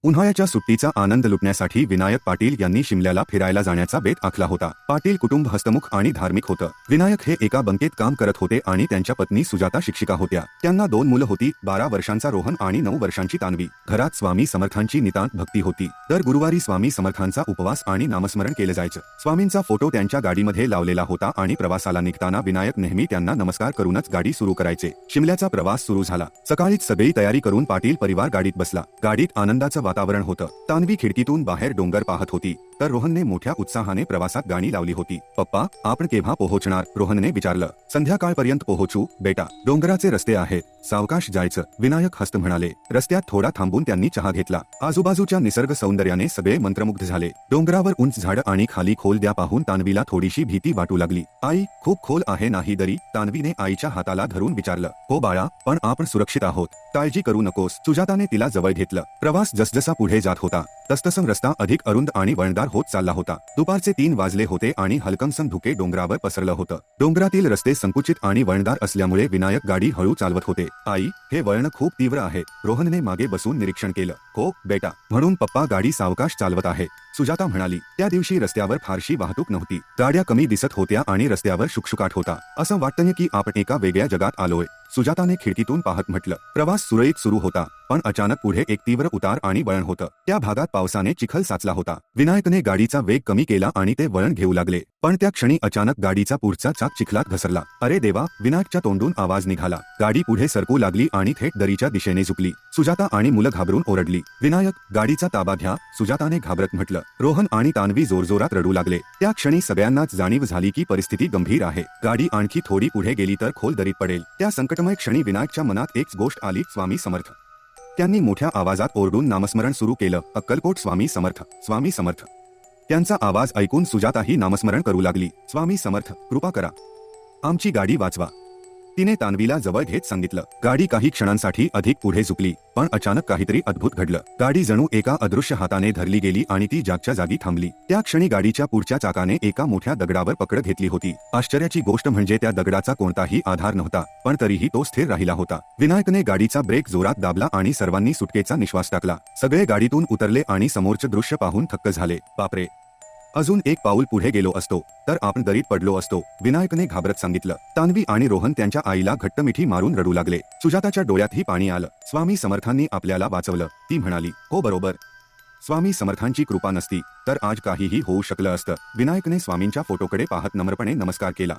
उन्हाळ्याच्या सुट्टीचा आनंद लुटण्यासाठी विनायक पाटील यांनी शिमल्याला फिरायला जाण्याचा बेत आखला होता। पाटील कुटुंब हस्तमुख आणि धार्मिक होतं। विनायक हे एका बंकेत काम करत होते आणि त्यांच्या पत्नी सुजाता शिक्षिका होत्या। त्यांना 2 मुलं होती, 12 वर्षांचा रोहन आणि 9 वर्षांची तान्वी। घरात स्वामी समर्थांची नितांत भक्ती होती। दर गुरुवारी स्वामी समर्थांचा उपवास आणि नामस्मरण केले जायचं। स्वामींचा फोटो त्यांच्या गाडीमध्ये लावलेला होता आणि प्रवासाला निघताना विनायक नेहमी त्यांना नमस्कार करूनच गाडी सुरू करायचे। शिमल्याचा प्रवास सुरू झाला। सकाळीच सगळी तयारी करून पाटील परिवार गाडीत बसला। गाडीत आनंदाचं वातावरण होतं। तान्वी खिडकीतून बाहेर डोंगर पाहत होती, तर रोहनने मोठ्या उत्साहाने प्रवासात गाणी लावली होती। पप्पा, आपण केव्हा पोहोचणार? रोहनने विचारलं। संध्याकाळपर्यंत पोहोचू बेटा, डोंगराचे रस्ते आहेत, सावकाश जायचं, विनायक हस्त म्हणाले। रस्त्यात थोडा थांबून त्यांनी चहा घेतला। आजूबाजूच्या निसर्ग सौंदर्याने सगळे मंत्रमुग्ध झाले। डोंगरावर उंच झाडं आणि खाली खोलद्या पाहून तान्वीला थोडीशी भीती वाटू लागली। आई, खूप खोल आहे नाही दरी? तान्वीने आईच्या हाताला धरून विचारलं। हो बाळा, पण आपण सुरक्षित आहोत, काळजी करू नकोस, सुजाताने तिला जवळ घेतलं। प्रवास जसजसा पुढे जात होता तसतसा रस्ता अधिक अरुंद आणि वळणदार होत चालला होता। दुपारचे 3 वाजले होते आणि हलकमसं धुके डोंगरावर पसरलं होतं। डोंगरातील रस्ते संकुचित आणि वळणदार असल्यामुळे विनायक गाडी हळू चालवत होते। आई, हे वळण खूप तीव्र आहे, रोहनने मागे बसून निरीक्षण केलं। हो बेटा, म्हणून पप्पा गाडी सावकाश चालवत आहे, सुजाता म्हणाली। त्या दिवशी रस्त्यावर फारशी वाहतूक नव्हती। गाड्या कमी दिसत होत्या आणि रस्त्यावर शुकशुकाट होता। असं वाटतंय की आपण एका वेगळ्या जगात आलोय, सुजाताने खिडकीतून पाहत म्हटलं। प्रवास सुरळीत सुरू होता, पण अचानक पुढे एक तीव्र उतार आणि वळण होतं। त्या भागात पावसाने चिखल साचला होता। विनायकने गाडीचा वेग कमी केला आणि ते वळण घेऊ लागले, पण त्या क्षणी अचानक गाडीचा पुढचा चाक चिखलात घसरला। अरे देवा, विनायकच्या तोंडून आवाज निघाला। गाडी पुढे सरकू लागली आणि थेट दरीच्या दिशेने झुकली। सुजाता आणि मुलं घाबरून ओरडली। विनायक, गाडीचा ताबा घ्या, सुजाताने घाबरत म्हटलं। रोहन आणि तान्वी जोरजोरात रडू लागले। त्या क्षणी सगळ्यांनाच जाणीव झाली की परिस्थिती गंभीर आहे। गाडी आणखी थोडी पुढे गेली तर खोल दरीत पडेल। त्या संकटमय क्षणी विनायकच्या मनात एकच गोष्ट आली, स्वामी समर्थ। त्यांनी मोठ्या आवाजात ओरडून नामस्मरण सुरू केलं। अक्कलकोट स्वामी समर्थ, स्वामी समर्थ। त्यांचा आवाज ऐकून सुजाताही नामस्मरण करू लागली। स्वामी समर्थ, कृपा करा, आमची गाडी वाचवा, तिने तान्वीला जवळ घेत सांगितलं। गाडी काही क्षणांसाठी अधिक पुढे झुकली, पण अचानक काहीतरी अद्भुत घडलं। गाडी जणू एका अदृश्य हाताने धरली गेली आणि ती जागच्या जागी थांबली। त्या क्षणी गाडीच्या पुढच्या चाकाने एका मोठ्या दगडावर पकड घेतली होती। आश्चर्याची गोष्ट म्हणजे त्या दगडाचा कोणताही आधार नव्हता, पण तरीही तो स्थिर राहिला होता। विनायकने गाडीचा ब्रेक जोरात दाबला आणि सर्वांनी सुटकेचा निश्वास टाकला। सगळे गाडीतून उतरले आणि समोरचे दृश्य पाहून थक्क झाले। बापरे, अजून एक पाऊल पुढे गेलो असतो तर आपण दरीत पडलो असतो, विनायकने घाबरत सांगितलं। तान्वी आणि रोहन त्यांच्या आईला घट्ट मिठी मारून रडू लागले। सुजाताच्या डोळ्यातही पाणी आलं। स्वामी समर्थांनी आपल्याला वाचवलं, ती म्हणाली। हो बरोबर, स्वामी समर्थांची कृपा नसती तर आज काहीही होऊ शकलं असतं। विनायकने स्वामींच्या फोटोकडे पाहत नम्रपणे नमस्कार केला।